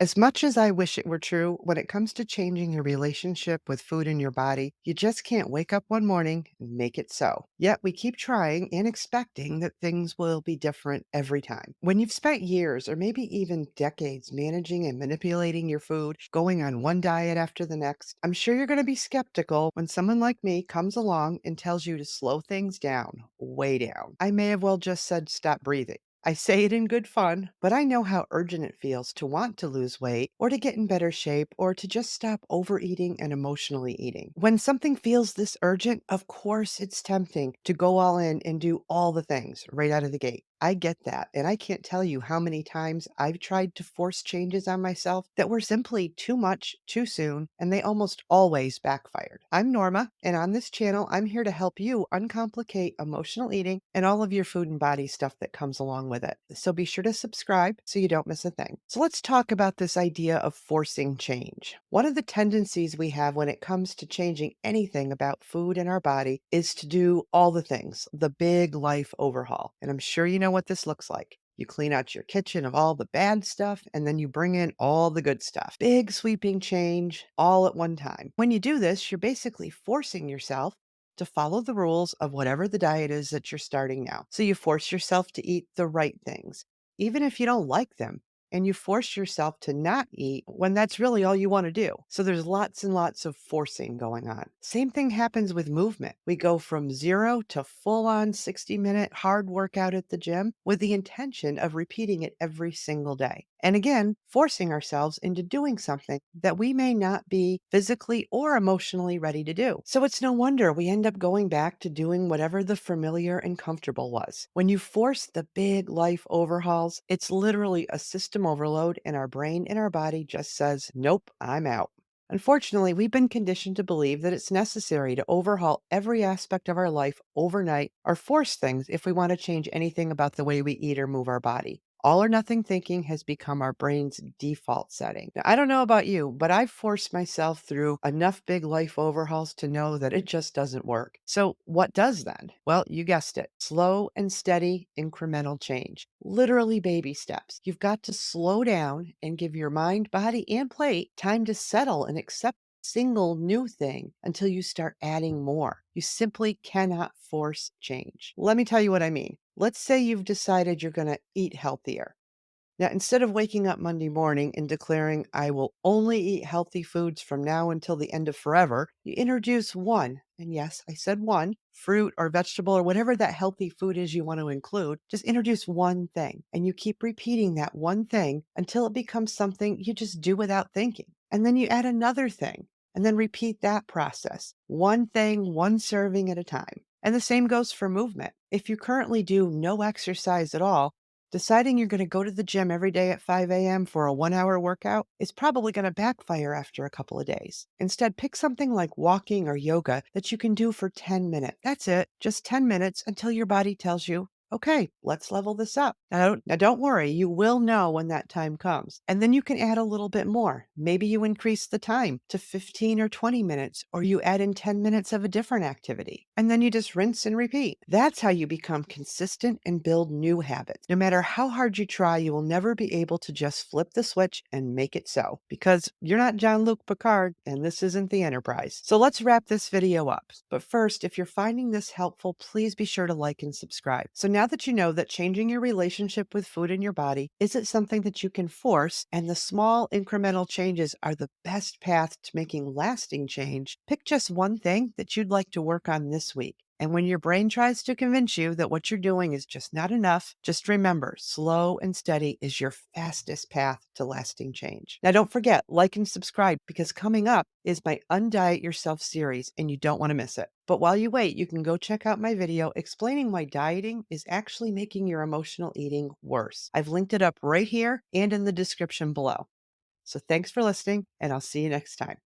As much as I wish it were true, when it comes to changing your relationship with food in your body, you just can't wake up one morning and make it so. Yet we keep trying and expecting that things will be different every time. When you've spent years or maybe even decades managing and manipulating your food, going on one diet after the next, I'm sure you're going to be skeptical when someone like me comes along and tells you to slow things down, way down. I may have well just said stop breathing. I say it in good fun, but I know how urgent it feels to want to lose weight or to get in better shape or to just stop overeating and emotionally eating. When something feels this urgent, of course it's tempting to go all in and do all the things right out of the gate. I get that. And I can't tell you how many times I've tried to force changes on myself that were simply too much too soon, and they almost always backfired. I'm Norma, and on this channel, I'm here to help you uncomplicate emotional eating and all of your food and body stuff that comes along with it. So be sure to subscribe so you don't miss a thing. So let's talk about this idea of forcing change. One of the tendencies we have when it comes to changing anything about food in our body is to do all the things, the big life overhaul. And I'm sure you know what this looks like. You clean out your kitchen of all the bad stuff, and then you bring in all the good stuff. Big sweeping change all at one time. When you do this, you're basically forcing yourself to follow the rules of whatever the diet is that you're starting now. So you force yourself to eat the right things, even if you don't like them. And you force yourself to not eat when that's really all you want to do. So there's lots and lots of forcing going on. Same thing happens with movement. We go from 0 to full on 60-minute hard workout at the gym with the intention of repeating it every single day. And again, forcing ourselves into doing something that we may not be physically or emotionally ready to do. So it's no wonder we end up going back to doing whatever the familiar and comfortable was. When you force the big life overhauls, it's literally a system overload, and our brain and our body just says, nope, I'm out. Unfortunately, we've been conditioned to believe that it's necessary to overhaul every aspect of our life overnight or force things if we want to change anything about the way we eat or move our body. All or nothing thinking has become our brain's default setting. Now, I don't know about you, but I've forced myself through enough big life overhauls to know that it just doesn't work. So, what does then? Well, you guessed it, slow and steady incremental change. Literally baby steps. You've got to slow down and give your mind, body, and plate time to settle and accept single new thing until you start adding more. You simply cannot force change. Let me tell you what I mean. Let's say you've decided you're going to eat healthier. Now, instead of waking up Monday morning and declaring, I will only eat healthy foods from now until the end of forever, you introduce one, and yes, I said one, fruit or vegetable or whatever that healthy food is you want to include. Just introduce one thing, and you keep repeating that one thing until it becomes something you just do without thinking. And then you add another thing, and then repeat that process. One thing, one serving at a time. And the same goes for movement. If you currently do no exercise at all, deciding you're going to go to the gym every day at 5 a.m. for a 1 hour workout is probably going to backfire after a couple of days. Instead, pick something like walking or yoga that you can do for 10 minutes. That's it, just 10 minutes until your body tells you, okay, let's level this up. Now, don't worry, you will know when that time comes. And then you can add a little bit more. Maybe you increase the time to 15 or 20 minutes, or you add in 10 minutes of a different activity. And then you just rinse and repeat. That's how you become consistent and build new habits. No matter how hard you try, you will never be able to just flip the switch and make it so, because you're not Jean-Luc Picard and this isn't the Enterprise. So let's wrap this video up. But first, if you're finding this helpful, please be sure to like and subscribe. So now that you know that changing your relationship with food in your body isn't something that you can force, and the small incremental changes are the best path to making lasting change, pick just one thing that you'd like to work on this week. And when your brain tries to convince you that what you're doing is just not enough, just remember, slow and steady is your fastest path to lasting change. Now, don't forget, like and subscribe, because coming up is my Undiet Yourself series, and you don't want to miss it. But while you wait, you can go check out my video explaining why dieting is actually making your emotional eating worse. I've linked it up right here and in the description below. So thanks for listening, and I'll see you next time.